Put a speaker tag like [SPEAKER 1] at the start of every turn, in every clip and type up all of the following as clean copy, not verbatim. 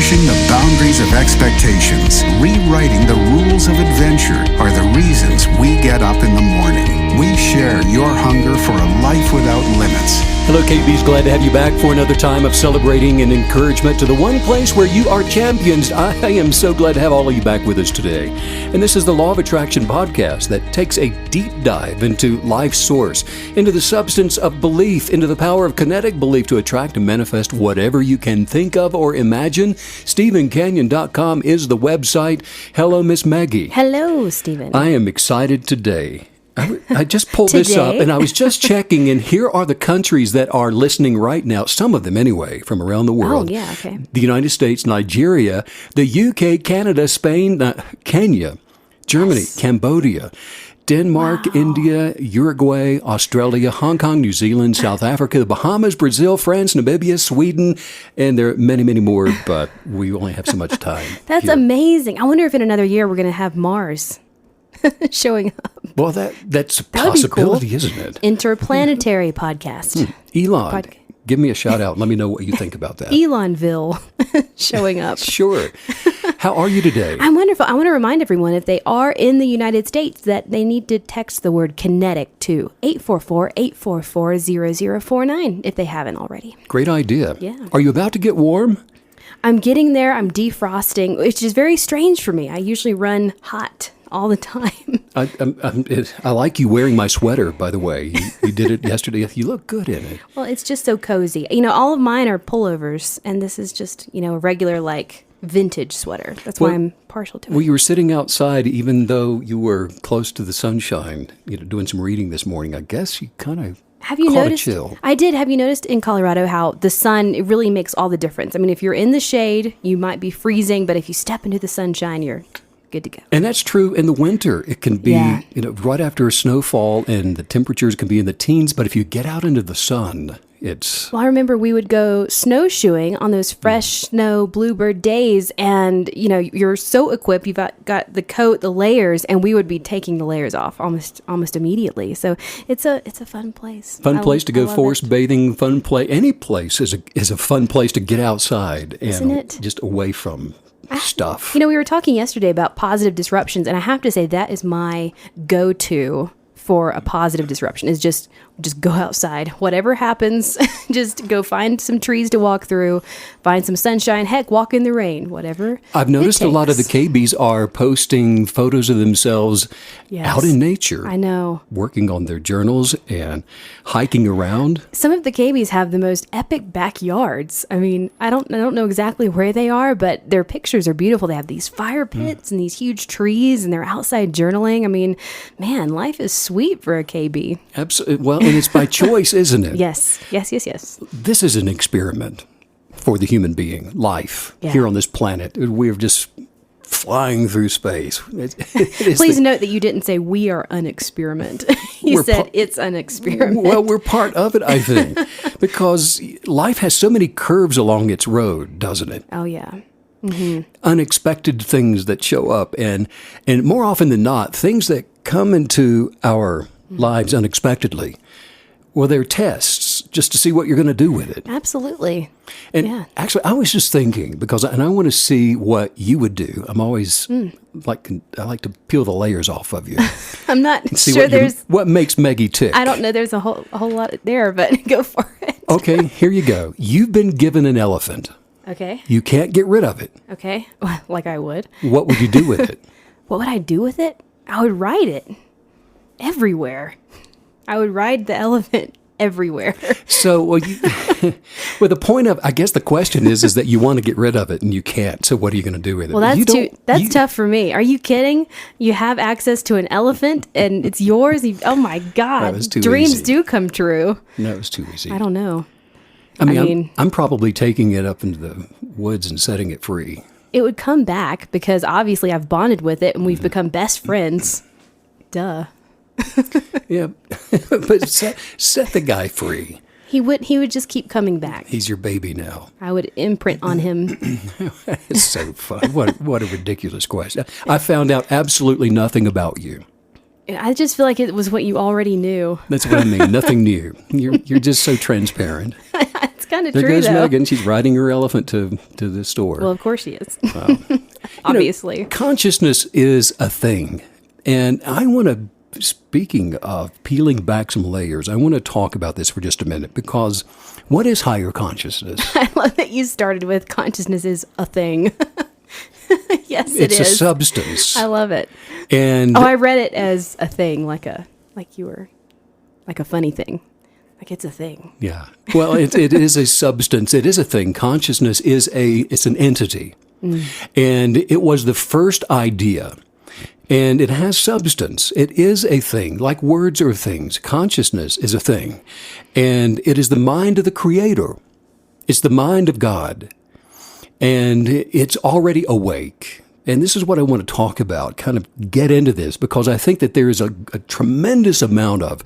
[SPEAKER 1] Pushing the boundaries of expectations, rewriting the rules of adventure are the reasons we get up in the morning. We share your hunger for a life without limits.
[SPEAKER 2] Hello, KB's glad to have you back for another time of celebrating and encouragement to the one place where you are champions. I am so glad to have all of you back with us today. And this is the Law of Attraction podcast that takes a deep dive into life's source, into the substance of belief, into the power of kinetic belief to attract and manifest whatever you can think of or imagine. StephenCanyon.com is the website. Hello, Miss Maggie.
[SPEAKER 3] Hello, Stephen.
[SPEAKER 2] I am excited today. I just pulled this up, and I was just checking, and here are the countries that are listening right now, some of them anyway, from around the world.
[SPEAKER 3] Oh, yeah, okay.
[SPEAKER 2] The United States, Nigeria, the UK, Canada, Spain, Kenya, Germany, yes. Cambodia, Denmark, India, Uruguay, Australia, Hong Kong, New Zealand, South Africa, the Bahamas, Brazil, France, Namibia, Sweden, and there are many, many more, but we only have so much time.
[SPEAKER 3] That's
[SPEAKER 2] here.
[SPEAKER 3] Amazing. I wonder if in another year we're going to have Mars showing up.
[SPEAKER 2] Well, that's a possibility,
[SPEAKER 3] cool.
[SPEAKER 2] Isn't it?
[SPEAKER 3] Interplanetary podcast.
[SPEAKER 2] Elon, give me a shout out. Let me know what you think about that.
[SPEAKER 3] Elonville showing up.
[SPEAKER 2] Sure. How are you today?
[SPEAKER 3] I'm wonderful. I want to remind everyone, if they are in the United States, that they need to text the word kinetic to 844-844-0049 if they haven't already.
[SPEAKER 2] Great idea.
[SPEAKER 3] Yeah.
[SPEAKER 2] Are you about to get warm?
[SPEAKER 3] I'm getting there. I'm defrosting, which is very strange for me. I usually run hot all the time.
[SPEAKER 2] I like you wearing my sweater, by the way. You did it yesterday. You look good in it.
[SPEAKER 3] Well, it's just so cozy. You know, all of mine are pullovers, and this is just, a regular, vintage sweater. That's why I'm partial to it.
[SPEAKER 2] Well, you were sitting outside, even though you were close to the sunshine, doing some reading this morning. I guess you kind of
[SPEAKER 3] Have you noticed? I did. Have you noticed in Colorado how the sun, it really makes all the difference? I mean, if you're in the shade, you might be freezing, but if you step into the sunshine, you're good to go.
[SPEAKER 2] And that's true in the winter. It can be, right after a snowfall, and the temperatures can be in the teens. But if you get out into the sun, it's...
[SPEAKER 3] Well, I remember we would go snowshoeing on those fresh snow bluebird days, and, you're so equipped. You've got the coat, the layers, and we would be taking the layers off almost immediately. So it's a fun place.
[SPEAKER 2] Fun place to go forest bathing, fun play. Any place is a fun place to get outside and
[SPEAKER 3] Isn't it?
[SPEAKER 2] Just away from stuff.
[SPEAKER 3] We were talking yesterday about positive disruptions, and I have to say that is my go-to for a positive disruption, is just go outside. Whatever happens, just go find some trees to walk through, find some sunshine, heck, walk in the rain, whatever.
[SPEAKER 2] I've noticed a lot of the KBs are posting photos of themselves out in nature.
[SPEAKER 3] I know.
[SPEAKER 2] Working on their journals and hiking around.
[SPEAKER 3] Some of the KBs have the most epic backyards. I mean, I don't know exactly where they are, but their pictures are beautiful. They have these fire pits and these huge trees, and they're outside journaling. I mean, man, life is sweet for a KB.
[SPEAKER 2] Absolutely. Well, and it's by choice, isn't it?
[SPEAKER 3] Yes.
[SPEAKER 2] This is an experiment for the human being, life, here on this planet. We're just flying through space.
[SPEAKER 3] Please note that you didn't say we are an experiment. You said it's an experiment.
[SPEAKER 2] Well, we're part of it, I think, because life has so many curves along its road, doesn't it?
[SPEAKER 3] Oh, yeah. Mm-hmm.
[SPEAKER 2] Unexpected things that show up, and more often than not, things that come into our lives unexpectedly. Well, they're tests just to see what you're going to do with it.
[SPEAKER 3] Absolutely.
[SPEAKER 2] And actually, I was just thinking, I want to see what you would do. I'm always I like to peel the layers off of you.
[SPEAKER 3] I'm not sure
[SPEAKER 2] what makes Maggie tick.
[SPEAKER 3] I don't know. There's a whole lot there, but go for it.
[SPEAKER 2] Okay, here you go. You've been given an elephant.
[SPEAKER 3] Okay.
[SPEAKER 2] You can't get rid of it.
[SPEAKER 3] Okay. Like I would.
[SPEAKER 2] What would you do with it?
[SPEAKER 3] What would I do with it? I would ride it everywhere. I would ride the elephant everywhere.
[SPEAKER 2] So, the point of, I guess the question is that you want to get rid of it and you can't. So what are you going to do with it?
[SPEAKER 3] Well, that's tough for me. Are you kidding? You have access to an elephant and it's yours? Oh my God.
[SPEAKER 2] That was too
[SPEAKER 3] Dreams
[SPEAKER 2] easy.
[SPEAKER 3] do come true.
[SPEAKER 2] No, it was too easy.
[SPEAKER 3] I don't know.
[SPEAKER 2] I mean, I'm probably taking it up into the woods and setting it free.
[SPEAKER 3] It would come back because obviously I've bonded with it and we've become best friends. Duh.
[SPEAKER 2] Yeah, but set the guy free.
[SPEAKER 3] He would just keep coming back.
[SPEAKER 2] He's your baby now.
[SPEAKER 3] I would imprint on him.
[SPEAKER 2] It's so fun. What a ridiculous question. I found out absolutely nothing about you.
[SPEAKER 3] I just feel like it was what you already knew.
[SPEAKER 2] That's what I mean. Nothing new. You're just so transparent.
[SPEAKER 3] It's kind of
[SPEAKER 2] There
[SPEAKER 3] true,
[SPEAKER 2] goes
[SPEAKER 3] though.
[SPEAKER 2] Megan. She's riding her elephant to the store.
[SPEAKER 3] Well, of course she is.
[SPEAKER 2] Wow.
[SPEAKER 3] Obviously.
[SPEAKER 2] Consciousness is a thing. And I want to, speaking of peeling back some layers, I want to talk about this for just a minute, because what is higher consciousness?
[SPEAKER 3] I love that you started with consciousness is a thing. Yes,
[SPEAKER 2] It's
[SPEAKER 3] it
[SPEAKER 2] a
[SPEAKER 3] is.
[SPEAKER 2] substance.
[SPEAKER 3] I love it.
[SPEAKER 2] And
[SPEAKER 3] Oh, I read it as a thing, like a funny thing. Like it's a thing.
[SPEAKER 2] yeah. Well, it is a substance. It is a thing. Consciousness it's an entity. And it was the first idea. And it has substance. It is a thing, like words are things. Consciousness is a thing. And it is the mind of the Creator. It's the mind of God. And it's already awake. And this is what I want to talk about, kind of get into this, because I think that there is a tremendous amount of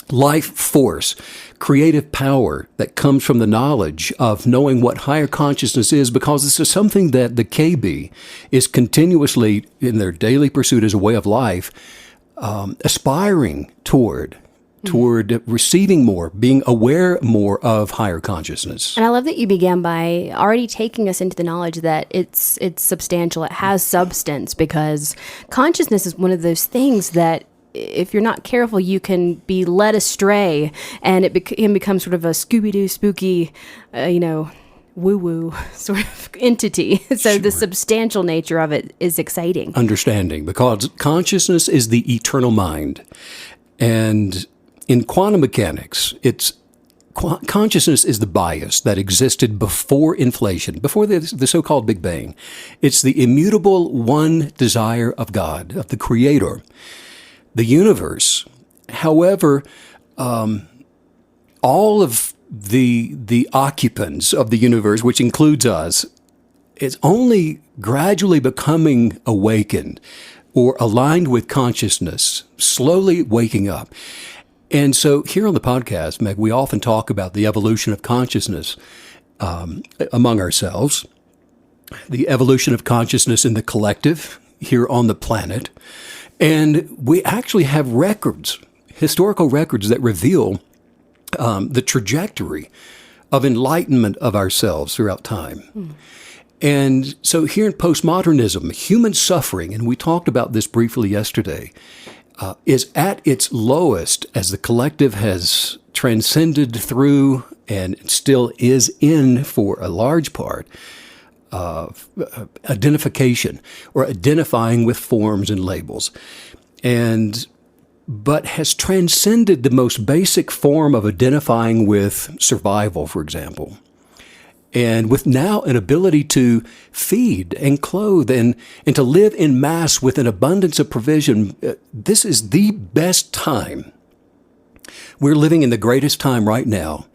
[SPEAKER 2] life force, creative power that comes from the knowledge of knowing what higher consciousness is, because this is something that the KB is continuously, in their daily pursuit as a way of life, aspiring toward receiving more, being aware more of higher consciousness.
[SPEAKER 3] And I love that you began by already taking us into the knowledge that it's substantial, it has substance, because consciousness is one of those things that if you're not careful, you can be led astray, and it can become sort of a Scooby-Doo spooky, woo-woo sort of entity. So the substantial nature of it is exciting.
[SPEAKER 2] Understanding, because consciousness is the eternal mind. And in quantum mechanics, consciousness is the bias that existed before inflation, before the so-called Big Bang. It's the immutable one desire of God, of the Creator, the universe. However, all of the occupants of the universe, which includes us, is only gradually becoming awakened or aligned with consciousness, slowly waking up. And so here on the podcast, Meg, we often talk about the evolution of consciousness among ourselves, the evolution of consciousness in the collective here on the planet. And we actually have records, historical records, that reveal the trajectory of enlightenment of ourselves throughout time. And so here in postmodernism, human suffering, and we talked about this briefly yesterday, is at its lowest as the collective has transcended through and still is in, for a large part, identification or identifying with forms and labels, but has transcended the most basic form of identifying with survival, for example. And with now an ability to feed and clothe and to live in mass with an abundance of provision, this is the best time. We're living in the greatest time right now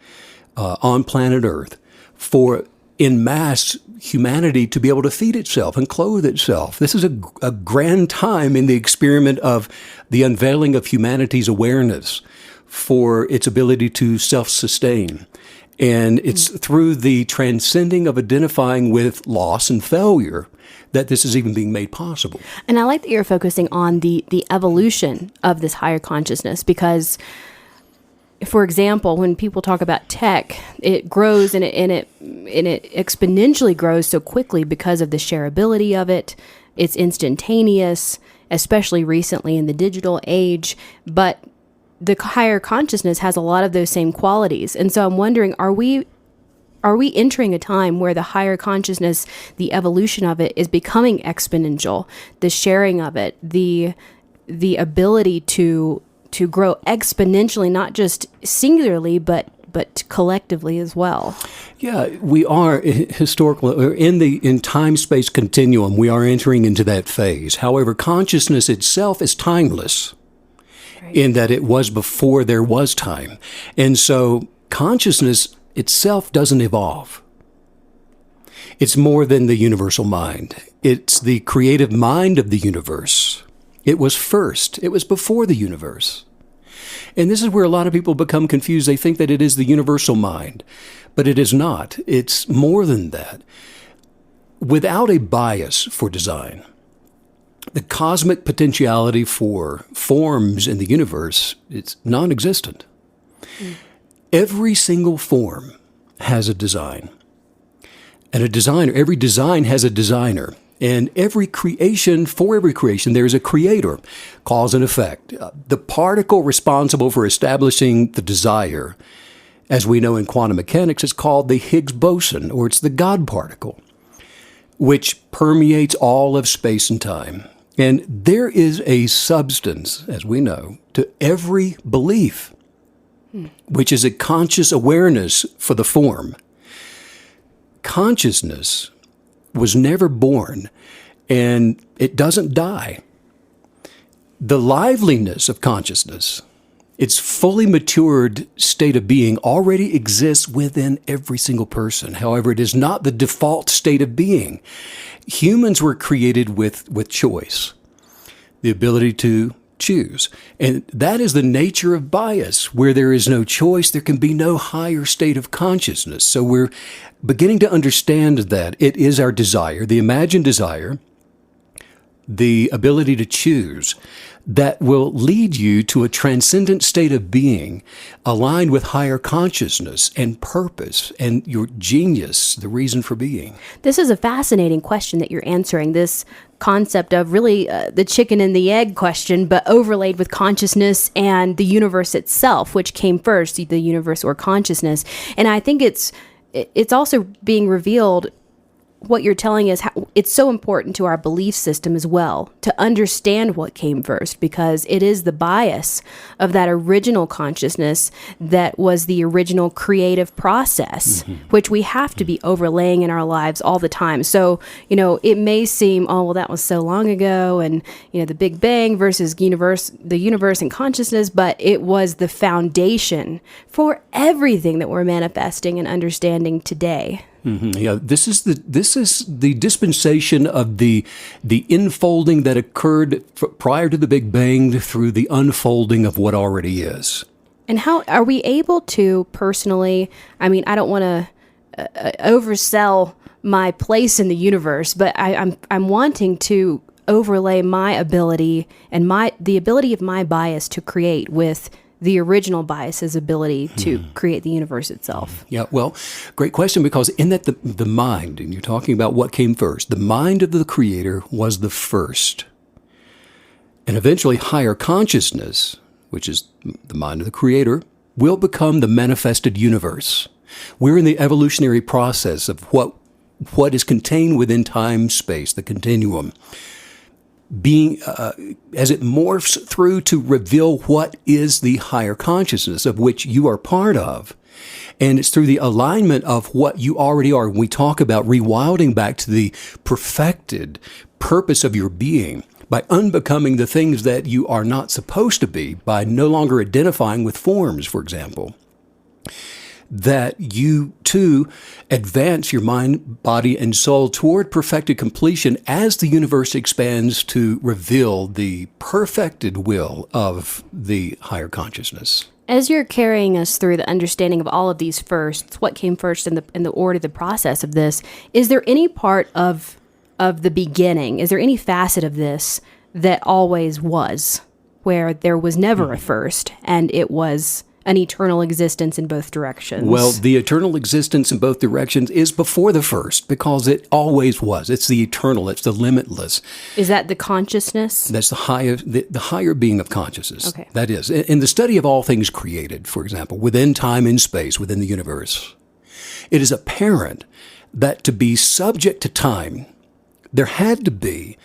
[SPEAKER 2] on planet Earth for, in mass, humanity to be able to feed itself and clothe itself. This is a grand time in the experiment of the unveiling of humanity's awareness for its ability to self-sustain. And it's through the transcending of identifying with loss and failure that this is even being made possible. And
[SPEAKER 3] I like that you're focusing on the evolution of this higher consciousness, because, for example, when people talk about tech, it grows and it exponentially grows so quickly because of the shareability of it. It's instantaneous, especially recently in the digital age, but the higher consciousness has a lot of those same qualities. And so I'm wondering, are we entering a time where the higher consciousness, the evolution of it, is becoming exponential? The sharing of it, the ability to grow exponentially, not just singularly, but collectively as well.
[SPEAKER 2] Yeah, we are historically in time-space continuum. We are entering into that phase. However, consciousness itself is timeless, in that it was before there was time. And so consciousness itself doesn't evolve. It's more than the universal mind. It's the creative mind of the universe. It was first. It was before the universe. And this is where a lot of people become confused. They think that it is the universal mind, but it is not. It's more than that. Without a bias for design, the cosmic potentiality for forms in the universe, it's non-existent. Every single form has a design. And every design has a designer. And for every creation, there's a creator, cause and effect. The particle responsible for establishing the desire, as we know in quantum mechanics, is called the Higgs boson, or it's the God particle, which permeates all of space and time. And there is a substance, as we know, to every belief, which is a conscious awareness for the form. Consciousness was never born, and it doesn't die. The liveliness of consciousness, its fully matured state of being, already exists within every single person. However, it is not the default state of being. Humans were created with choice, the ability to choose. And that is the nature of bias. Where there is no choice, there can be no higher state of consciousness. So we're beginning to understand that it is our desire, the imagined desire, the ability to choose, that will lead you to a transcendent state of being aligned with higher consciousness and purpose and your genius, the reason for being.
[SPEAKER 3] This is a fascinating question that you're answering, this concept of really the chicken and the egg question, but overlaid with consciousness and the universe itself, which came first, the universe or consciousness. And I think it's also being revealed. What you're telling is how it's so important to our belief system as well to understand what came first, because it is the bias of that original consciousness that was the original creative process, which we have to be overlaying in our lives all the time. So, it may seem, oh, well, that was so long ago, and, the Big Bang versus the universe and consciousness, but it was the foundation for everything that we're manifesting and understanding today.
[SPEAKER 2] Yeah, this is the dispensation of the infolding that occurred prior to the Big Bang through the unfolding of what already is.
[SPEAKER 3] And how are we able to personally? I mean, I don't want to oversell my place in the universe, but I'm wanting to overlay my ability and the ability of my bias to create with the original bias's ability to create the universe itself?
[SPEAKER 2] Yeah, well, great question, because in that the mind, and you're talking about what came first, the mind of the creator was the first. And eventually higher consciousness, which is the mind of the creator, will become the manifested universe. We're in the evolutionary process of what is contained within time, space, the continuum, being as it morphs through to reveal what is the higher consciousness of which you are part of. And it's through the alignment of what you already are. When we talk about rewilding back to the perfected purpose of your being, by unbecoming the things that you are not supposed to be, by no longer identifying with forms, for example, that you too advance your mind, body, and soul toward perfected completion as the universe expands to reveal the perfected will of the higher consciousness.
[SPEAKER 3] As you're carrying us through the understanding of all of these firsts, what came first in the order, the process of this, is there any part of the beginning, is there any facet of this that always was, where there was never a first and it was an eternal existence in both directions?
[SPEAKER 2] Well, the eternal existence in both directions is before the first, because it always was. It's the eternal. It's the limitless.
[SPEAKER 3] Is that the consciousness?
[SPEAKER 2] That's the higher being of consciousness.
[SPEAKER 3] Okay.
[SPEAKER 2] That is. In the study of all things created, for example, within time and space, within the universe, it is apparent that to be subject to time, there had to be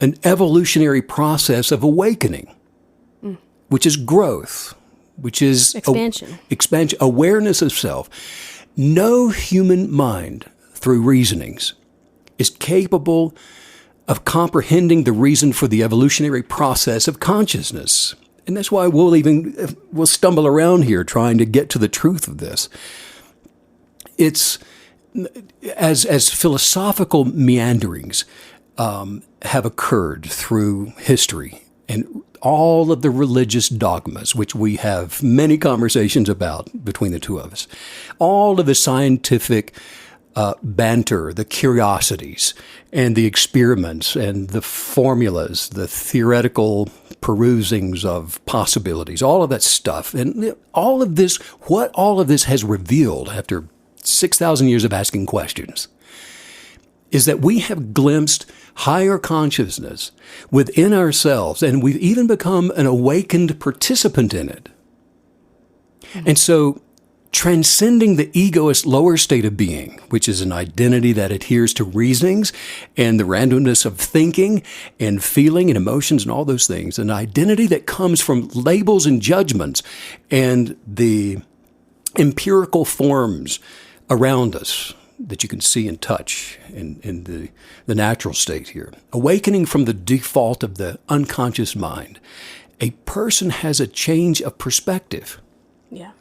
[SPEAKER 2] an evolutionary process of awakening, which is growth, which is expansion, awareness of self. No human mind, through reasonings, is capable of comprehending the reason for the evolutionary process of consciousness. And that's why we'll stumble around here trying to get to the truth of this. It's as philosophical meanderings have occurred through history, and all of the religious dogmas, which we have many conversations about between the two of us, all of the scientific banter, the curiosities, and the experiments, and the formulas, the theoretical perusings of possibilities, all of that stuff. And all of this, what all of this has revealed after 6,000 years of asking questions, is that we have glimpsed higher consciousness within ourselves, and we've even become an awakened participant in it. And so, transcending the egoist lower state of being, which is an identity that adheres to reasonings and the randomness of thinking and feeling and emotions and all those things, an identity that comes from labels and judgments and the empirical forms around us that you can see and touch in the natural state here. Awakening from the default of the unconscious mind, a person has a change of perspective.
[SPEAKER 3] Yeah.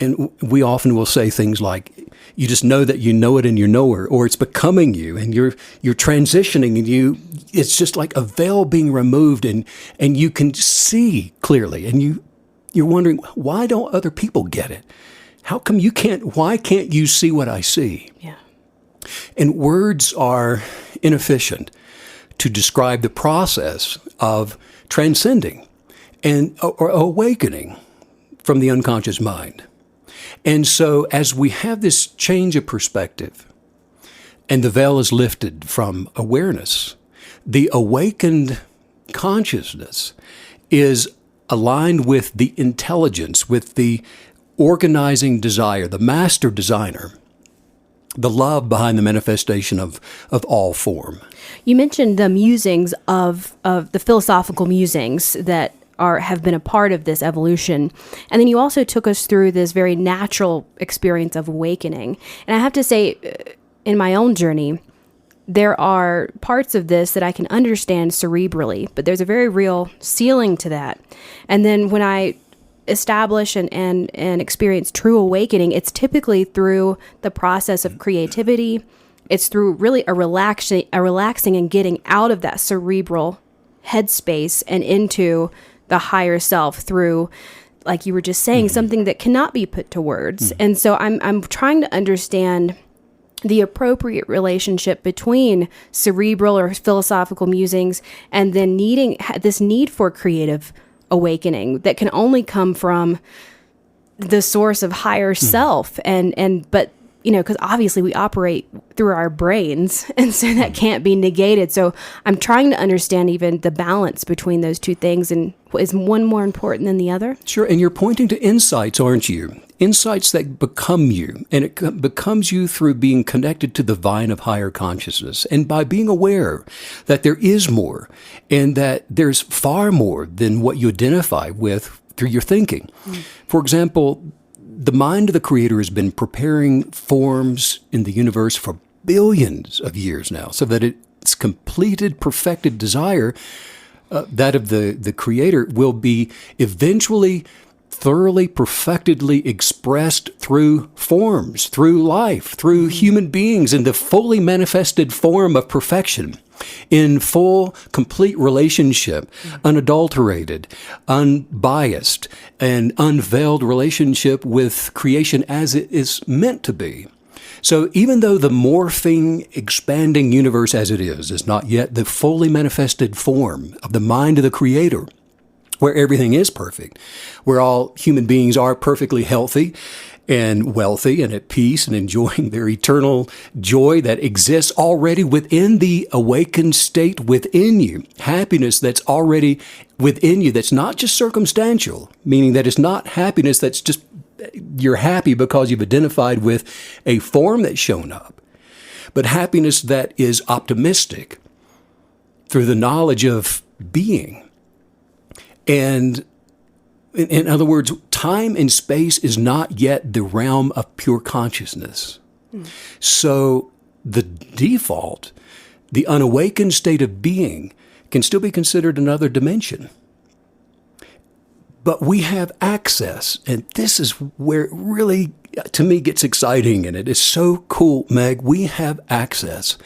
[SPEAKER 2] And we often will say things like, you just know that you know it and you're knower, or it's becoming you and you're transitioning and it's just like a veil being removed and you can see clearly and you're wondering, why don't other people get it? How come why can't you see what I see?
[SPEAKER 3] Yeah.
[SPEAKER 2] And words are inefficient to describe the process of transcending or awakening from the unconscious mind. And so as we have this change of perspective and the veil is lifted from awareness, the awakened consciousness is aligned with the intelligence, with the organizing desire, the master designer, the love behind the manifestation of all form.
[SPEAKER 3] You mentioned the musings of the philosophical musings that have been a part of this evolution. And then you also took us through this very natural experience of awakening. And I have to say, in my own journey, there are parts of this that I can understand cerebrally, but there's a very real ceiling to that. And then when I establish and experience true awakening, it's typically through the process of creativity. It's through really a relaxing and getting out of that cerebral headspace and into the higher self through, like you were just saying, something that cannot be put to words. And so I'm trying to understand the appropriate relationship between cerebral or philosophical musings and then this need for creative awakening that can only come from the source of higher self. But because obviously we operate through our brains, and so that can't be negated. So I'm trying to understand even the balance between those two things, and is one more important than the other?
[SPEAKER 2] Sure, and you're pointing to insights, aren't you? Insights that become you, and it becomes you through being connected to the vine of higher consciousness, and by being aware that there is more, and that there's far more than what you identify with through your thinking. For example, the mind of the Creator has been preparing forms in the universe for billions of years now, so that its completed, perfected desire, that of the Creator, will be eventually thoroughly, perfectedly expressed through forms, through life, through human beings, in the fully manifested form of perfection, in full, complete relationship, unadulterated, unbiased, and unveiled relationship with creation as it is meant to be. So even though the morphing, expanding universe as it is not yet the fully manifested form of the mind of the Creator, where everything is perfect, where all human beings are perfectly healthy and wealthy and at peace and enjoying their eternal joy that exists already within the awakened state within you, happiness that's already within you, that's not just circumstantial, meaning that it's not happiness that's just you're happy because you've identified with a form that's shown up, but happiness that is optimistic through the knowledge of being. And in other words, time and space is not yet the realm of pure consciousness. So the default, the unawakened state of being, can still be considered another dimension. But we have access, and this is where it really, to me, gets exciting, and it is so cool, Meg. We have access.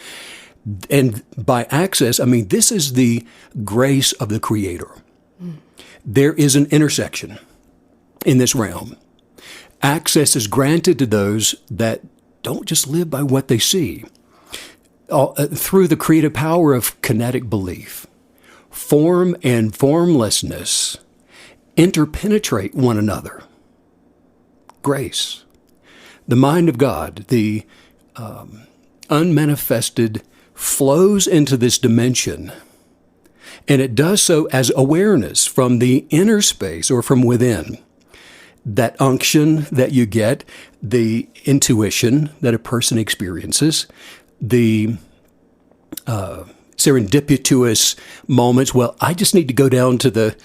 [SPEAKER 2] And by access, I mean this is the grace of the Creator. There is an intersection in this realm. Access is granted to those that don't just live by what they see. Through the creative power of kinetic belief, form and formlessness interpenetrate one another. Grace. The mind of God, the unmanifested, flows into this dimension, and it does so as awareness from the inner space or from within. That unction that you get, the intuition that a person experiences, the serendipitous moments. Well, I just need to go down to the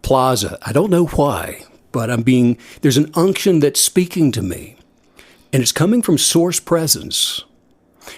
[SPEAKER 2] plaza. I don't know why, but there's an unction that's speaking to me, and it's coming from source presence.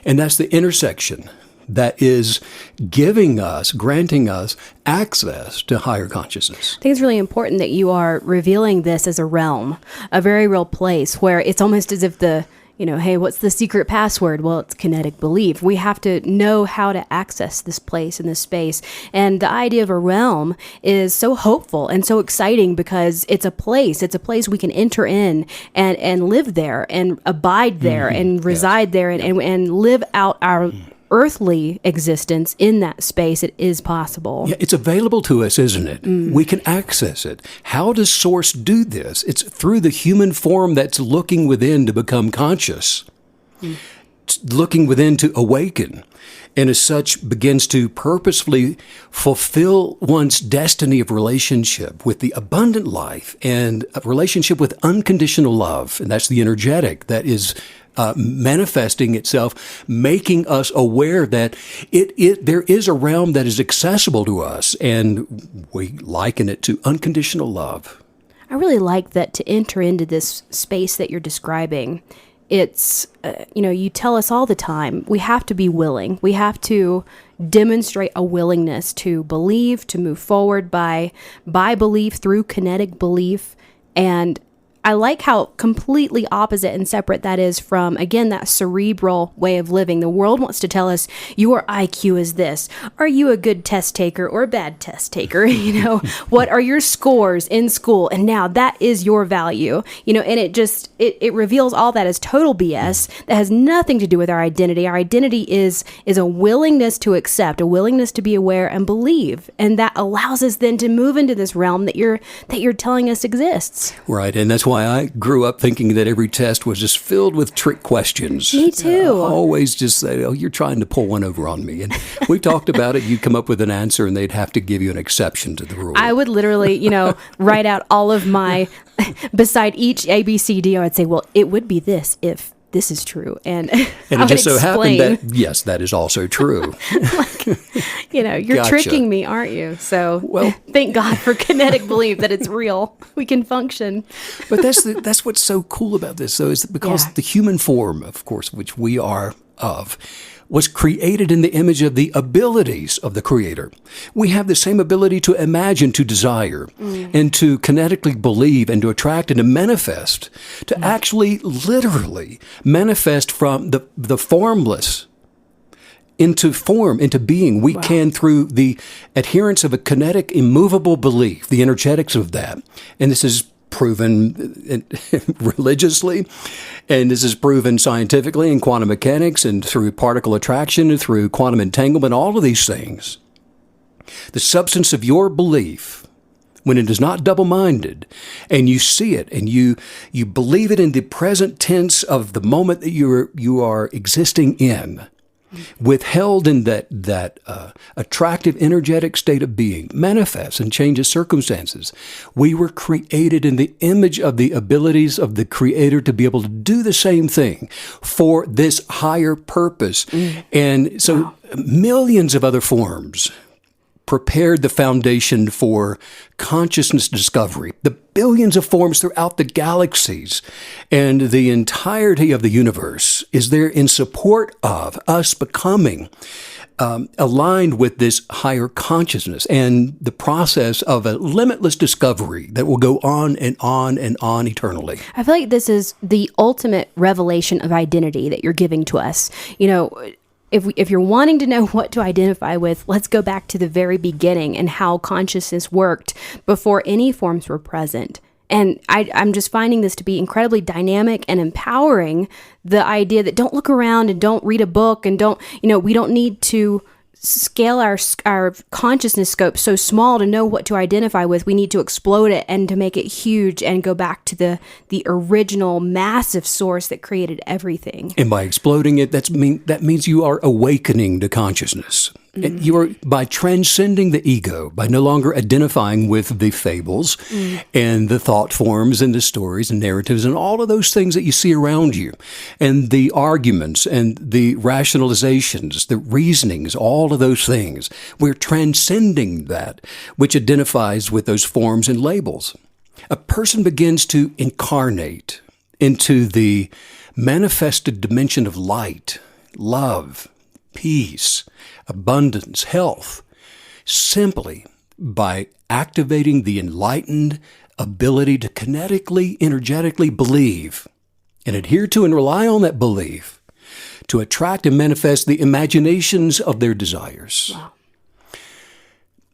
[SPEAKER 2] And that's the intersection that is granting us access to higher consciousness.
[SPEAKER 3] I think it's really important that you are revealing this as a realm, a very real place where it's almost as if hey, what's the secret password? Well, it's kinetic belief. We have to know how to access this place and this space. And the idea of a realm is so hopeful and so exciting because it's a place we can enter in and live there and abide there and reside there and live out our earthly existence in that space. It is possible.
[SPEAKER 2] Yeah, it's available to us, isn't it? We can access it. How does Source do this? It's through the human form that's looking within to become conscious, looking within to awaken, and as such begins to purposefully fulfill one's destiny of relationship with the abundant life and a relationship with unconditional love. And that's the energetic that is manifesting itself, making us aware that there is a realm that is accessible to us, and we liken it to unconditional love.
[SPEAKER 3] I really like that to enter into this space that you're describing. It's, you tell us all the time, we have to be willing. We have to demonstrate a willingness to believe, to move forward by belief through kinetic belief. And I like how completely opposite and separate that is from, again, that cerebral way of living. The world wants to tell us your IQ is this. Are you a good test taker or a bad test taker? What are your scores in school? And now that is your value, and it reveals all that as total BS that has nothing to do with our identity. Our identity is a willingness to accept, a willingness to be aware and believe. And that allows us then to move into this realm that you're telling us exists.
[SPEAKER 2] Right. And that's why I grew up thinking that every test was just filled with trick questions.
[SPEAKER 3] Me too.
[SPEAKER 2] Always just say, you're trying to pull one over on me. And we talked about it. You come up with an answer and they'd have to give you an exception to the rule.
[SPEAKER 3] I would literally, write out all of my, beside each ABCD, I would say, well, it would be this if this is true. And
[SPEAKER 2] it just so happened that, yes, that is also true.
[SPEAKER 3] You're
[SPEAKER 2] Gotcha.
[SPEAKER 3] tricking me, aren't you? So thank God for kinetic belief that it's real. We can function.
[SPEAKER 2] But that's what's so cool about this, though, is that because the human form, of course, which we are of, was created in the image of the abilities of the Creator. We have the same ability to imagine, to desire, and to kinetically believe, and to attract, and to manifest, to actually literally manifest from the formless into form, into being. We can, through the adherence of a kinetic, immovable belief, the energetics of that. And this is proven religiously, and this is proven scientifically in quantum mechanics and through particle attraction and through quantum entanglement, all of these things. The substance of your belief, when it is not double-minded, and you see it and you believe it in the present tense of the moment that you are existing in, withheld in that attractive, energetic state of being, manifests and changes circumstances. We were created in the image of the abilities of the Creator to be able to do the same thing for this higher purpose. And so millions of other forms prepared the foundation for consciousness discovery. The billions of forms throughout the galaxies and the entirety of the universe is there in support of us becoming aligned with this higher consciousness and the process of a limitless discovery that will go on and on and on eternally.
[SPEAKER 3] I feel like this is the ultimate revelation of identity that you're giving to us. If you're wanting to know what to identify with, let's go back to the very beginning and how consciousness worked before any forms were present. And I'm just finding this to be incredibly dynamic and empowering, the idea that don't look around and don't read a book and don't, we don't need to scale our consciousness scope so small to know what to identify with. We need to explode it and to make it huge and go back to the original massive source that created everything.
[SPEAKER 2] And by exploding it, that means you are awakening to consciousness. And you are, by transcending the ego, by no longer identifying with the fables and the thought forms and the stories and narratives and all of those things that you see around you, and the arguments and the rationalizations, the reasonings, all of those things. We're transcending that which identifies with those forms and labels. A person begins to incarnate into the manifested dimension of light, love, peace, abundance, health, simply by activating the enlightened ability to kinetically, energetically believe and adhere to and rely on that belief to attract and manifest the imaginations of their desires.
[SPEAKER 3] Wow.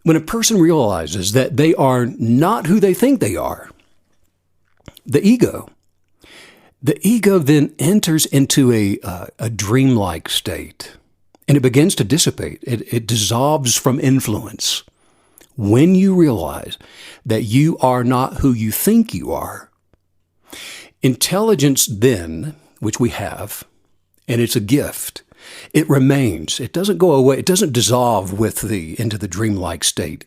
[SPEAKER 2] When a person realizes that they are not who they think they are, the ego then enters into a dreamlike state. And it begins to dissipate. It dissolves from influence. When you realize that you are not who you think you are, intelligence then, which we have, and it's a gift, it remains. It doesn't go away. It doesn't dissolve into the dreamlike state.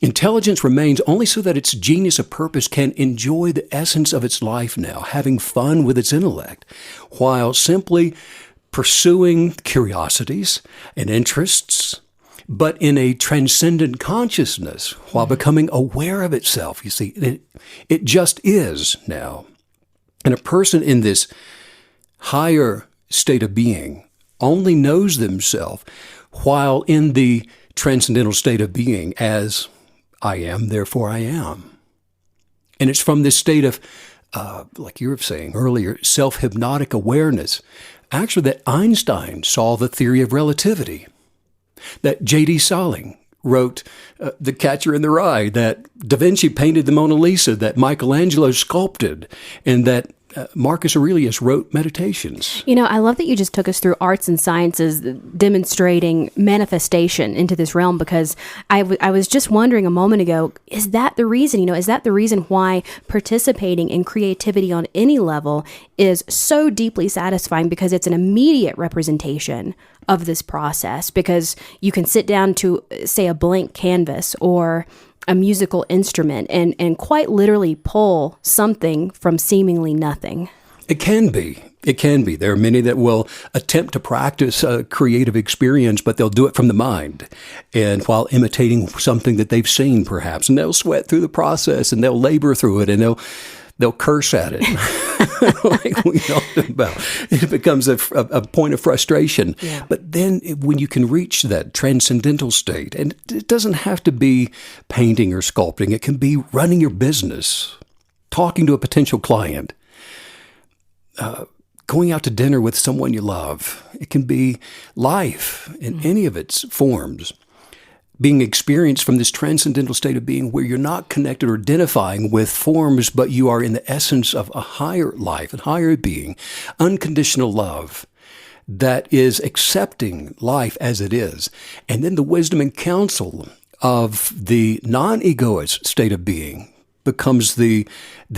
[SPEAKER 2] Intelligence remains only so that its genius of purpose can enjoy the essence of its life now, having fun with its intellect, while simply pursuing curiosities and interests, but in a transcendent consciousness while becoming aware of itself. You see, it just is now. And a person in this higher state of being only knows themselves while in the transcendental state of being as I am, therefore I am. And it's from this state of, like you were saying earlier, self-hypnotic awareness, actually, that Einstein saw the theory of relativity, that J.D. Salling wrote The Catcher in the Rye, that Da Vinci painted the Mona Lisa, that Michelangelo sculpted, and that Marcus Aurelius wrote Meditations.
[SPEAKER 3] I love that you just took us through arts and sciences demonstrating manifestation into this realm, because I was just wondering a moment ago, is that the reason, is that the reason why participating in creativity on any level is so deeply satisfying? Because it's an immediate representation of this process, because you can sit down to, say, a blank canvas or a musical instrument and quite literally pull something from seemingly nothing.
[SPEAKER 2] It can be. There are many that will attempt to practice a creative experience, but they'll do it from the mind, and while imitating something that they've seen, perhaps, and they'll sweat through the process, and they'll labor through it, and they'll curse at it, like we talked about. It becomes a point of frustration. Yeah. But then when you can reach that transcendental state, and it doesn't have to be painting or sculpting, it can be running your business, talking to a potential client, going out to dinner with someone you love. It can be life in any of its forms, being experienced from this transcendental state of being where you're not connected or identifying with forms, but you are in the essence of a higher life, a higher being, unconditional love that is accepting life as it is. And then the wisdom and counsel of the non-egoist state of being becomes the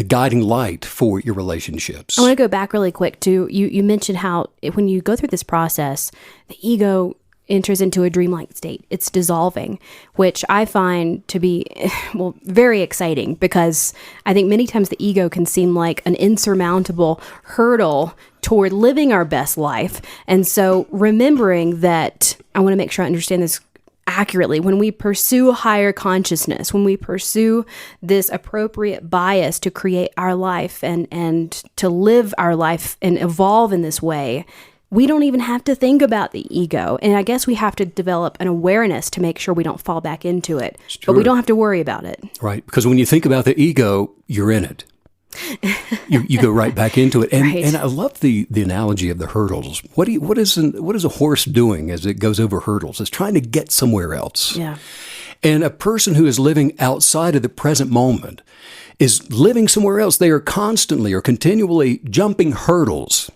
[SPEAKER 2] guiding light for your relationships.
[SPEAKER 3] I want to go back really quick to, you mentioned how when you go through this process, the ego enters into a dreamlike state. It's dissolving, which I find to be, very exciting, because I think many times the ego can seem like an insurmountable hurdle toward living our best life. And so remembering that, I want to make sure I understand this accurately, when we pursue higher consciousness, when we pursue this appropriate bias to create our life and to live our life and evolve in this way, we don't even have to think about the ego. And I guess we have to develop an awareness to make sure we don't fall back into it. But we don't have to worry about it.
[SPEAKER 2] Right. Because when you think about the ego, you're in it. You go right back into it. And,
[SPEAKER 3] right.
[SPEAKER 2] And I love the analogy of the hurdles. What is a horse doing as it goes over hurdles? It's trying to get somewhere else.
[SPEAKER 3] Yeah.
[SPEAKER 2] And a person who is living outside of the present moment is living somewhere else. They are constantly or continually jumping hurdles,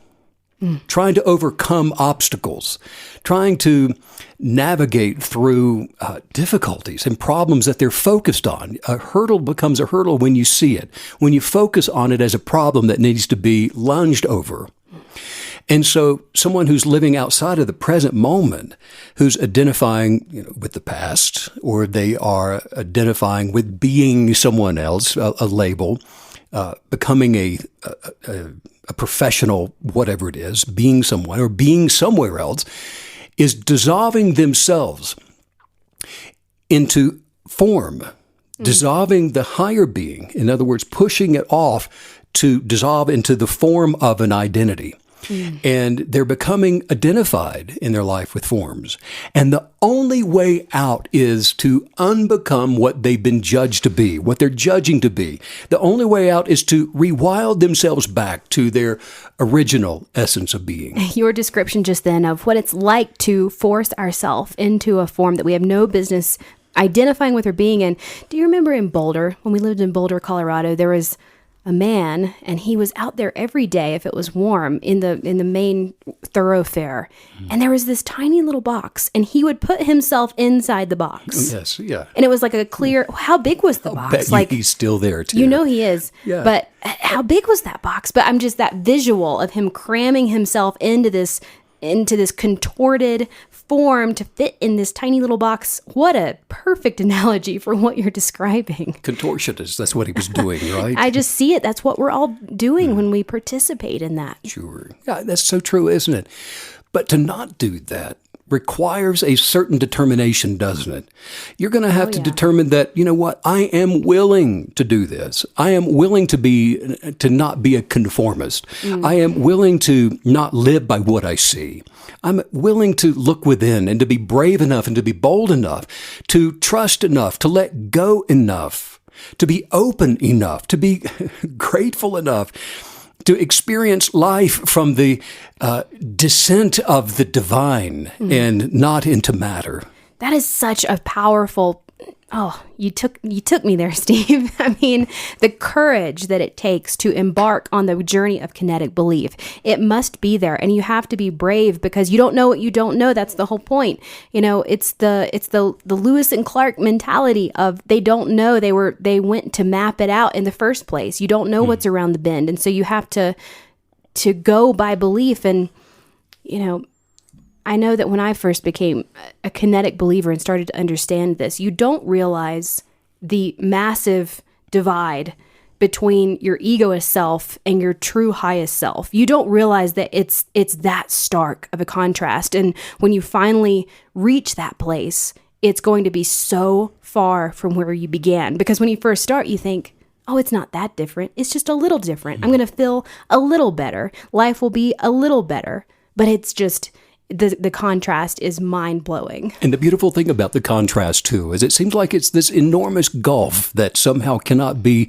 [SPEAKER 2] trying to overcome obstacles, trying to navigate through difficulties and problems that they're focused on. A hurdle becomes a hurdle when you see it, when you focus on it as a problem that needs to be lunged over. And so someone who's living outside of the present moment, who's identifying with the past, or they are identifying with being someone else, a label, becoming a professional, whatever it is, being someone or being somewhere else, is dissolving themselves into form, dissolving the higher being. In other words, pushing it off to dissolve into the form of an identity. And they're becoming identified in their life with forms. And the only way out is to unbecome what they've been judged to be, what they're judging to be. The only way out is to rewild themselves back to their original essence of being.
[SPEAKER 3] Your description just then of what it's like to force ourselves into a form that we have no business identifying with or being in. Do you remember in Boulder, when we lived in Boulder, Colorado, there was a man, and he was out there every day if it was warm in the main thoroughfare, and there was this tiny little box, and he would put himself inside the box.
[SPEAKER 2] Yes, yeah.
[SPEAKER 3] And it was like a clear. How big was the box?
[SPEAKER 2] Like he's still there too.
[SPEAKER 3] You know he is.
[SPEAKER 2] Yeah.
[SPEAKER 3] But how big was that box? But I'm just that visual of him cramming himself into this contorted form to fit in this tiny little box. What a perfect analogy for what you're describing.
[SPEAKER 2] Contortionist, that's what he was doing, right?
[SPEAKER 3] I just see it. That's what we're all doing when we participate in that.
[SPEAKER 2] Sure. Yeah, that's so true, isn't it? But to not do that requires a certain determination, doesn't it? You're going to have to determine that, you know what, I am willing to do this. I am willing to not be a conformist. I am willing to not live by what I see. I'm willing to look within and to be brave enough and to be bold enough, to trust enough, to let go enough, to be open enough, to be grateful enough, to experience life from the descent of the divine and not into matter.
[SPEAKER 3] That is such a powerful. Oh, you took me there, Steve. I mean, the courage that it takes to embark on the journey of kinetic belief. It must be there, and you have to be brave because you don't know what you don't know. That's the whole point. It's the Lewis and Clark mentality of they don't know. They went to map it out in the first place. You don't know what's around the bend, and so you have to go by belief. And I know that when I first became a kinetic believer and started to understand this, you don't realize the massive divide between your egoist self and your true highest self. You don't realize that it's that stark of a contrast. And when you finally reach that place, it's going to be so far from where you began. Because when you first start, you think, oh, it's not that different. It's just a little different. I'm going to feel a little better. Life will be a little better. But it's just... The contrast is mind-blowing. And
[SPEAKER 2] the beautiful thing about the contrast, too, is it seems like it's this enormous gulf that somehow cannot be,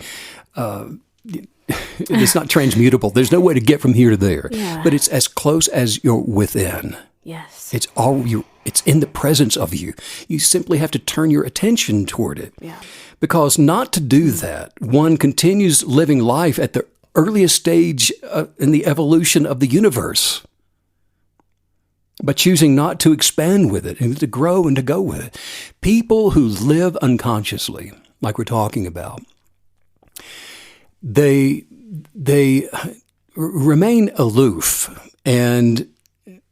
[SPEAKER 2] it's not transmutable. There's no way to get from here to there. Yeah. But it's as close as you're within.
[SPEAKER 3] Yes.
[SPEAKER 2] It's in the presence of you. You simply have to turn your attention toward it. Yeah. Because not to do that, one continues living life at the earliest stage in the evolution of the universe. But choosing not to expand with it and to grow and to go with it. People who live unconsciously, like we're talking about, they remain aloof, and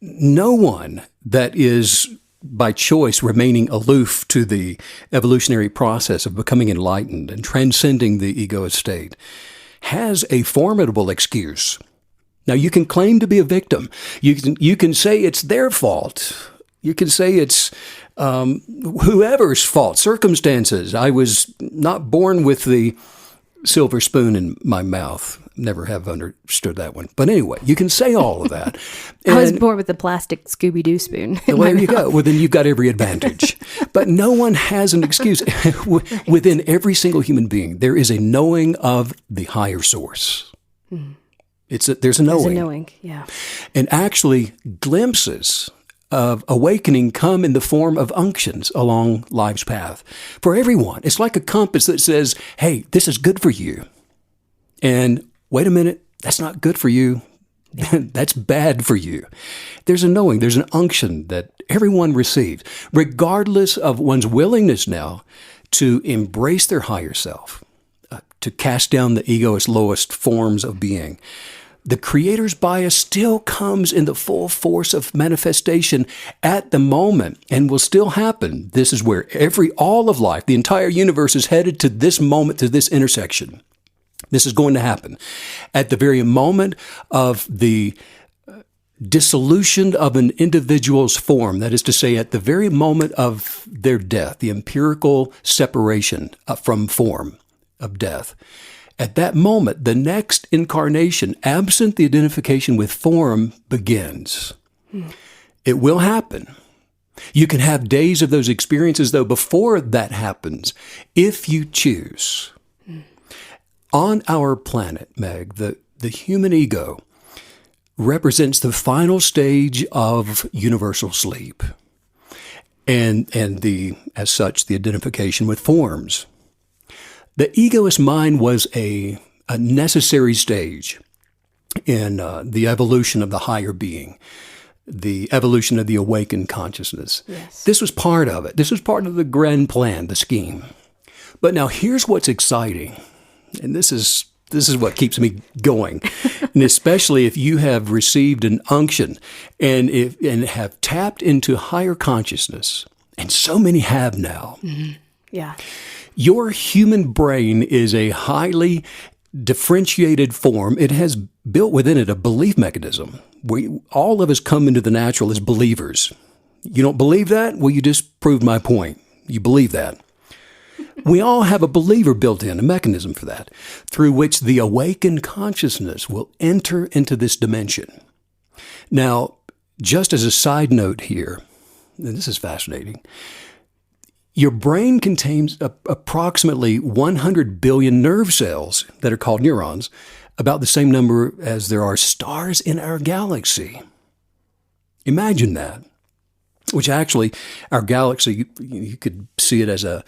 [SPEAKER 2] no one that is by choice remaining aloof to the evolutionary process of becoming enlightened and transcending the egoist state has a formidable excuse. Now, you can claim to be a victim. You can say it's their fault. You can say it's whoever's fault, circumstances. I was not born with the silver spoon in my mouth. Never have understood that one. But anyway, you can say all of that.
[SPEAKER 3] I was born with the plastic Scooby-Doo spoon.
[SPEAKER 2] Well, there you go. Well, then you've got every advantage. But no one has an excuse. Within every single human being, there is a knowing of the higher source. There's a knowing.
[SPEAKER 3] There's a knowing, yeah.
[SPEAKER 2] And actually glimpses of awakening come in the form of unctions along life's path for everyone. It's like a compass that says, hey, this is good for you. And wait a minute, that's not good for you. That's bad for you. There's a knowing, there's an unction that everyone receives, regardless of one's willingness now to embrace their higher self, to cast down the ego's lowest forms of being. The Creator's bias still comes in the full force of manifestation at the moment and will still happen. This is where all of life, the entire universe is headed to this moment, to this intersection. This is going to happen at the very moment of the dissolution of an individual's form. That is to say, at the very moment of their death, the empirical separation from form of death. At that moment, the next incarnation, absent the identification with form, begins. It will happen. You can have days of those experiences, though, before that happens, if you choose. On our planet, Meg, the human ego represents the final stage of universal sleep and as such, the identification with forms. The egoist mind was a necessary stage in the evolution of the higher being, the evolution of the awakened consciousness.
[SPEAKER 3] Yes. This
[SPEAKER 2] was part of it. This was part of the grand plan, the scheme. But now here's what's exciting. And this is what keeps me going, and especially if you have received an unction and have tapped into higher consciousness, and so many have now.
[SPEAKER 3] Mm-hmm. Yeah,
[SPEAKER 2] your human brain is a highly differentiated form. It has built within it a belief mechanism. All of us come into the natural as believers. You don't believe that? Well, you just proved my point. You believe that. We all have a believer built in, a mechanism for that, through which the awakened consciousness will enter into this dimension. Now, just as a side note here, and this is fascinating, your brain contains approximately 100 billion nerve cells that are called neurons, about the same number as there are stars in our galaxy. Imagine that. Which actually, our galaxy, you could see it as a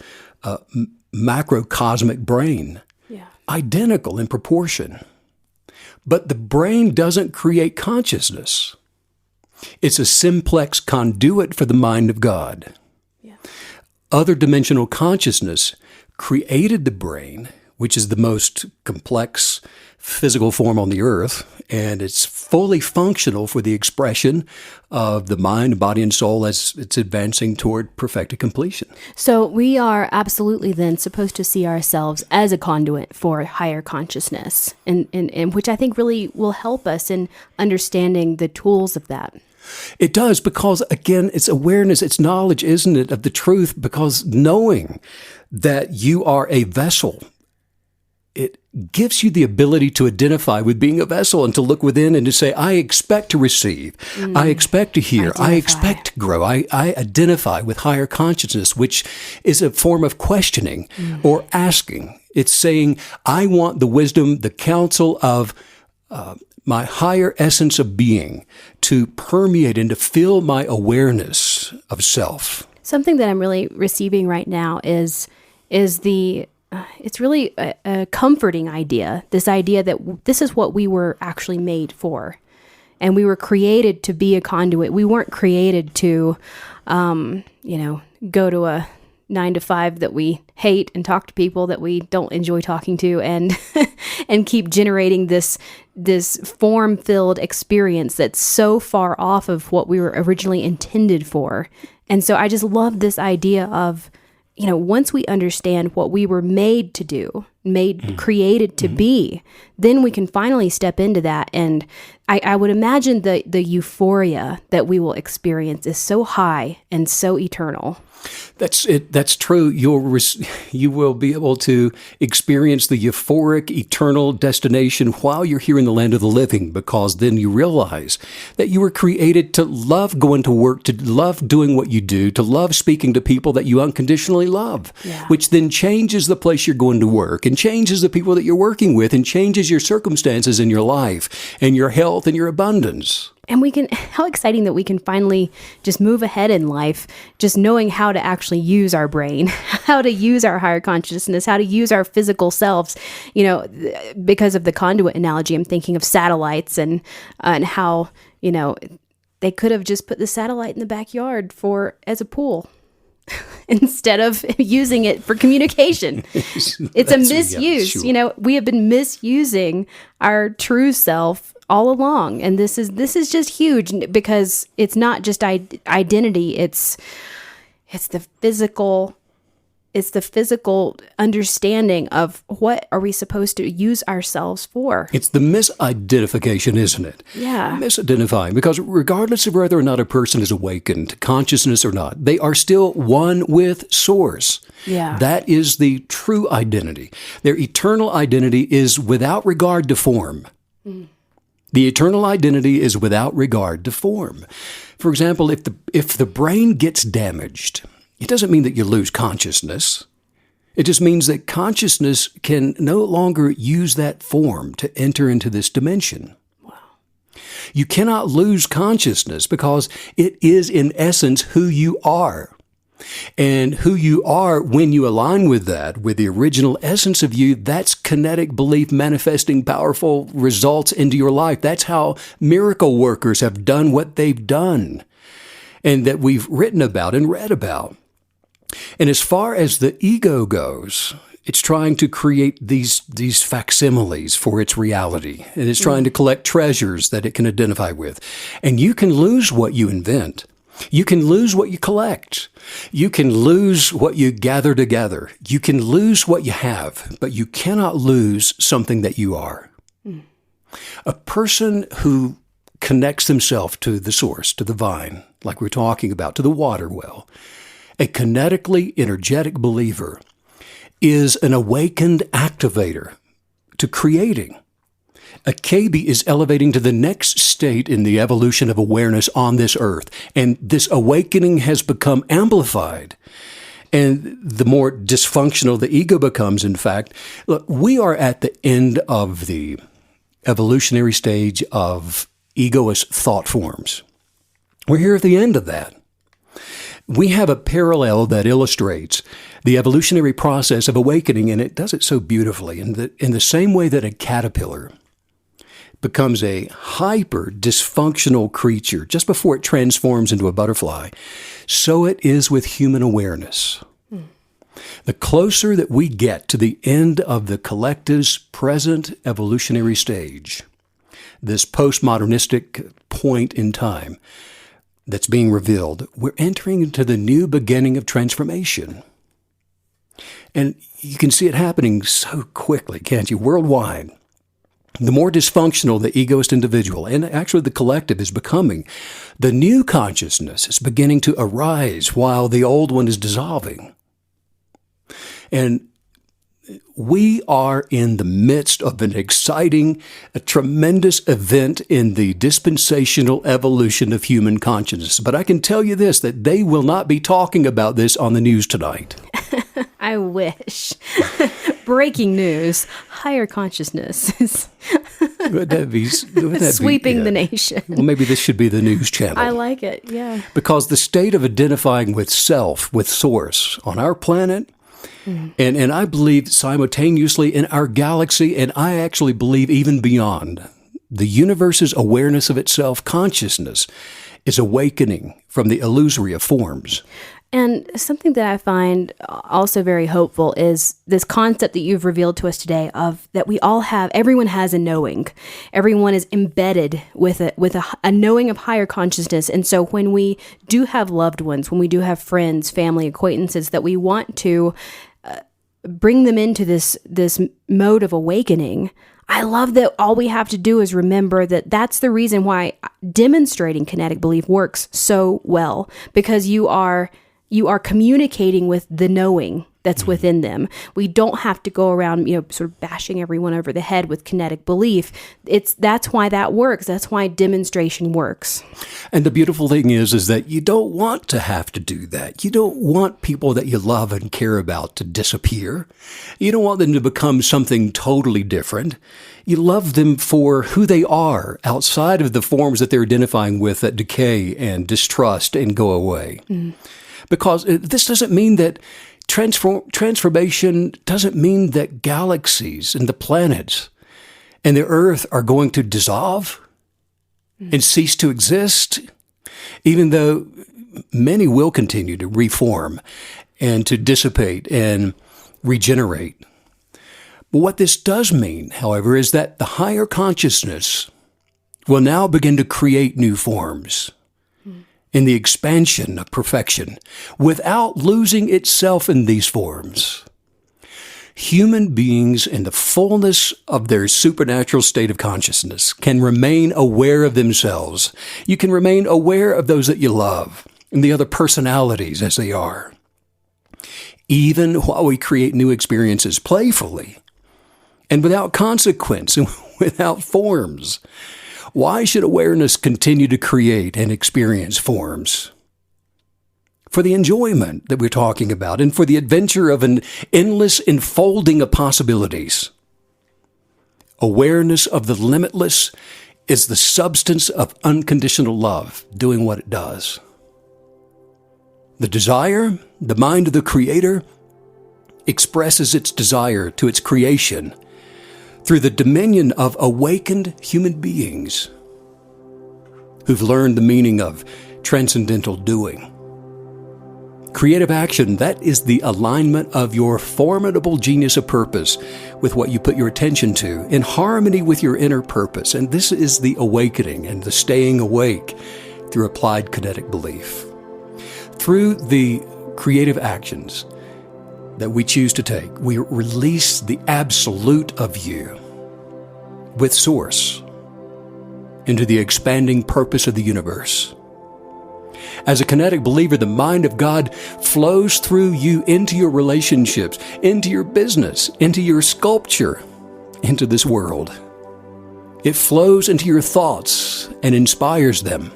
[SPEAKER 2] macrocosmic brain, identical in proportion. But the brain doesn't create consciousness. It's a simplex conduit for the mind of God. Yeah. Other dimensional consciousness created the brain, which is the most complex physical form on the earth, and it's fully functional for the expression of the mind, body, and soul as it's advancing toward perfected completion.
[SPEAKER 3] So we are absolutely then supposed to see ourselves as a conduit for higher consciousness, and which I think really will help us in understanding the tools of that.
[SPEAKER 2] It does, because again, it's awareness, it's knowledge, isn't it, of the truth, because knowing that you are a vessel, it gives you the ability to identify with being a vessel and to look within and to say, I expect to receive, I expect to hear, I expect to grow. I identify with higher consciousness, which is a form of questioning or asking. It's saying, I want the wisdom, the counsel of my higher essence of being to permeate and to fill my awareness of self.
[SPEAKER 3] Something that I'm really receiving right now is it's really a comforting idea, this idea that this is what we were actually made for. And we were created to be a conduit. We weren't created to, go to a 9-to-5 that we hate and talk to people that we don't enjoy talking to and and keep generating this form-filled experience that's so far off of what we were originally intended for. And so I just love this idea of, once we understand what we were made to do, created to be, then we can finally step into that. And I would imagine the euphoria that we will experience is so high and so eternal.
[SPEAKER 2] That's it. That's true. You will be able to experience the euphoric, eternal destination while you're here in the land of the living, because then you realize that you were created to love going to work, to love doing what you do, to love speaking to people that you unconditionally love, which then changes the place you're going to work and changes the people that you're working with and changes your circumstances in your life and your health and your abundance.
[SPEAKER 3] And how exciting that we can finally just move ahead in life, just knowing how to actually use our brain, how to use our higher consciousness, how to use our physical selves. Because of the conduit analogy, I'm thinking of satellites and how, they could have just put the satellite in the backyard as a pool instead of using it for communication. It's a misuse.
[SPEAKER 2] Yeah, sure.
[SPEAKER 3] We have been misusing our true self all along, and this is just huge, because it's not just identity, it's the physical understanding of what are we supposed to use ourselves for.
[SPEAKER 2] It's the misidentification, isn't it?
[SPEAKER 3] Yeah.
[SPEAKER 2] Misidentifying, because regardless of whether or not a person is awakened to consciousness or not, they are still one with Source.
[SPEAKER 3] Yeah.
[SPEAKER 2] That is the true identity. Their eternal identity is without regard to form. The eternal identity is without regard to form. For example, if the brain gets damaged, it doesn't mean that you lose consciousness. It just means that consciousness can no longer use that form to enter into this dimension.
[SPEAKER 3] Wow.
[SPEAKER 2] You cannot lose consciousness because it is in essence who you are. And who you are, when you align with that, with the original essence of you, that's kinetic belief manifesting powerful results into your life. That's how miracle workers have done what they've done and that we've written about and read about. And as far as the ego goes, it's trying to create these facsimiles for its reality. And it's trying to collect treasures that it can identify with. And you can lose what you invent. You can lose what you collect. You can lose what you gather together. You can lose what you have, but you cannot lose something that you are. A person who connects themselves to the source, to the vine, like we're talking about, to the water well, a kinetically energetic believer is an awakened activator to creating. A KB is elevating to the next state in the evolution of awareness on this earth. And this awakening has become amplified. And the more dysfunctional the ego becomes, in fact, look, we are at the end of the evolutionary stage of egoist thought forms. We're here at the end of that. We have a parallel that illustrates the evolutionary process of awakening, and it does it so beautifully. In the same way that a caterpillar becomes a hyper dysfunctional creature just before it transforms into a butterfly, so it is with human awareness. The closer that we get to the end of the collective's present evolutionary stage, this postmodernistic point in time that's being revealed, we're entering into the new beginning of transformation. And you can see it happening so quickly, can't you? Worldwide. The more dysfunctional the egoist individual, and actually the collective, is becoming, the new consciousness is beginning to arise while the old one is dissolving. And we are in the midst of an exciting, a tremendous event in the dispensational evolution of human consciousness. But I can tell you this, that they will not be talking about this on the news tonight.
[SPEAKER 3] I wish. Breaking news. Higher consciousness
[SPEAKER 2] Would that be
[SPEAKER 3] sweeping the nation.
[SPEAKER 2] Well, maybe this should be the news channel.
[SPEAKER 3] I like it, yeah.
[SPEAKER 2] Because the state of identifying with self, with source on our planet, and I believe simultaneously in our galaxy, and I actually believe even beyond, the universe's awareness of itself, consciousness, is awakening from the illusory of forms.
[SPEAKER 3] And something that I find also very hopeful is this concept that you've revealed to us today of that we all have, everyone has a knowing. Everyone is embedded with a knowing of higher consciousness. And so when we do have loved ones, when we do have friends, family, acquaintances, that we want to bring them into this mode of awakening, I love that all we have to do is remember that that's the reason why demonstrating kinetic belief works so well, because you are you are communicating with the knowing that's within them. We don't have to go around, sort of bashing everyone over the head with kinetic belief. That's why that works. That's why demonstration works.
[SPEAKER 2] And the beautiful thing is that you don't want to have to do that. You don't want people that you love and care about to disappear. You don't want them to become something totally different. You love them for who they are outside of the forms that they're identifying with that decay and distrust and go away. Because this doesn't mean that transformation doesn't mean that galaxies and the planets and the earth are going to dissolve and cease to exist, even though many will continue to reform and to dissipate and regenerate. But what this does mean, however, is that the higher consciousness will now begin to create new forms in the expansion of perfection without losing itself in these forms. Human beings in the fullness of their supernatural state of consciousness can remain aware of themselves. You can remain aware of those that you love and the other personalities as they are, even while we create new experiences playfully and without consequence and without forms. Why should awareness continue to create and experience forms? For the enjoyment that we're talking about and for the adventure of an endless enfolding of possibilities. Awareness of the limitless is the substance of unconditional love doing what it does. The desire, the mind of the Creator, expresses its desire to its creation through the dominion of awakened human beings who've learned the meaning of transcendental doing. Creative action, that is the alignment of your formidable genius of purpose with what you put your attention to, in harmony with your inner purpose. And this is the awakening and the staying awake through applied kinetic belief. Through the creative actions that we choose to take, we release the absolute of you with Source into the expanding purpose of the universe. As a kinetic believer, the mind of God flows through you into your relationships, into your business, into your sculpture, into this world. It flows into your thoughts and inspires them.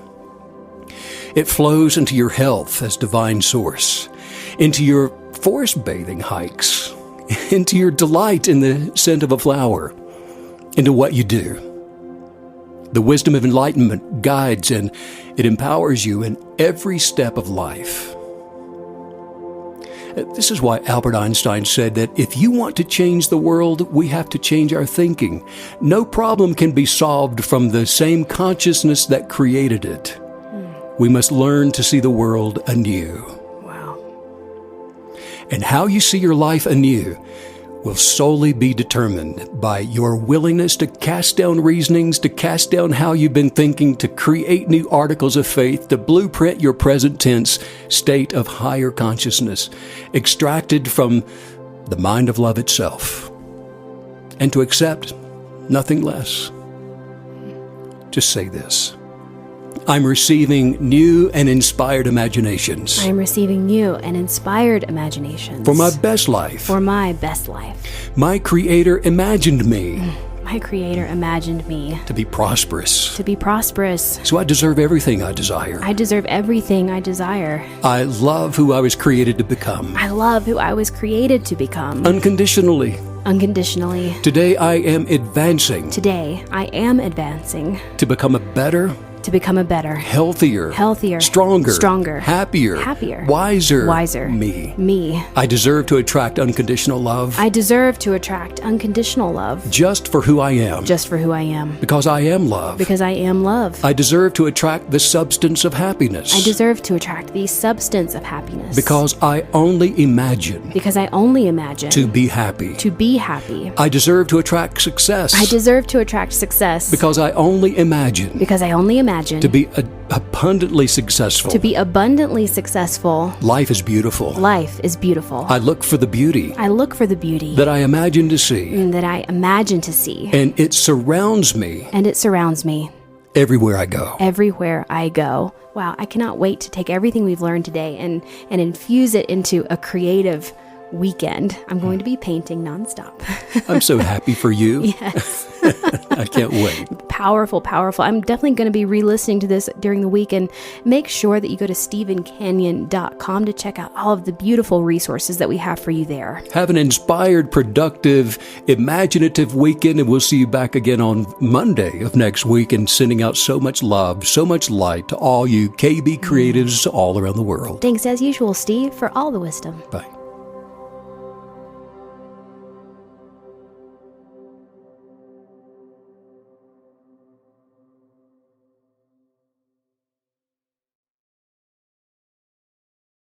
[SPEAKER 2] It flows into your health as divine source, into your forest bathing hikes, into your delight in the scent of a flower, into what you do. The wisdom of enlightenment guides and it empowers you in every step of life. This is why Albert Einstein said that if you want to change the world, we have to change our thinking. No problem can be solved from the same consciousness that created it. We must learn to see the world anew.
[SPEAKER 3] Wow.
[SPEAKER 2] And how you see your life anew will solely be determined by your willingness to cast down reasonings, to cast down how you've been thinking, to create new articles of faith, to blueprint your present tense state of higher consciousness, extracted from the mind of love itself, and to accept nothing less. Just say this: I'm receiving new and inspired imaginations.
[SPEAKER 3] I am receiving new and inspired imaginations.
[SPEAKER 2] For my best life.
[SPEAKER 3] For my best life.
[SPEAKER 2] My Creator imagined me.
[SPEAKER 3] My Creator imagined me.
[SPEAKER 2] To be prosperous.
[SPEAKER 3] To be prosperous.
[SPEAKER 2] So I deserve everything I desire.
[SPEAKER 3] I deserve everything I desire.
[SPEAKER 2] I love who I was created to become.
[SPEAKER 3] I love who I was created to become.
[SPEAKER 2] Unconditionally.
[SPEAKER 3] Unconditionally.
[SPEAKER 2] Today I am advancing.
[SPEAKER 3] Today I am advancing.
[SPEAKER 2] To become a better,
[SPEAKER 3] healthier, stronger,
[SPEAKER 2] happier, wiser
[SPEAKER 3] me.
[SPEAKER 2] I deserve to attract unconditional love.
[SPEAKER 3] I deserve to attract unconditional love.
[SPEAKER 2] Just for who I am. Because I am love. I deserve to attract the substance of happiness.
[SPEAKER 3] I deserve to attract the substance of happiness.
[SPEAKER 2] Because I only imagine. To be happy. I deserve to attract success. Because I only imagine. To be abundantly successful. Life is beautiful. I look for the beauty. That I imagine to see.
[SPEAKER 3] And it surrounds me.
[SPEAKER 2] Everywhere I go.
[SPEAKER 3] Everywhere I go. Wow, I cannot wait to take everything we've learned today and infuse it into a creative weekend. I'm going to be painting nonstop.
[SPEAKER 2] I'm so happy for you.
[SPEAKER 3] Yes.
[SPEAKER 2] I can't wait.
[SPEAKER 3] Powerful, powerful. I'm definitely going to be re-listening to this during the week, and make sure that you go to stephencanyon.com to check out all of the beautiful resources that we have for you there.
[SPEAKER 2] Have an inspired, productive, imaginative weekend, and we'll see you back again on Monday of next week, and sending out so much love, so much light to all you KB creatives all around the world.
[SPEAKER 3] Thanks as usual, Steve, for all the wisdom.
[SPEAKER 2] Bye.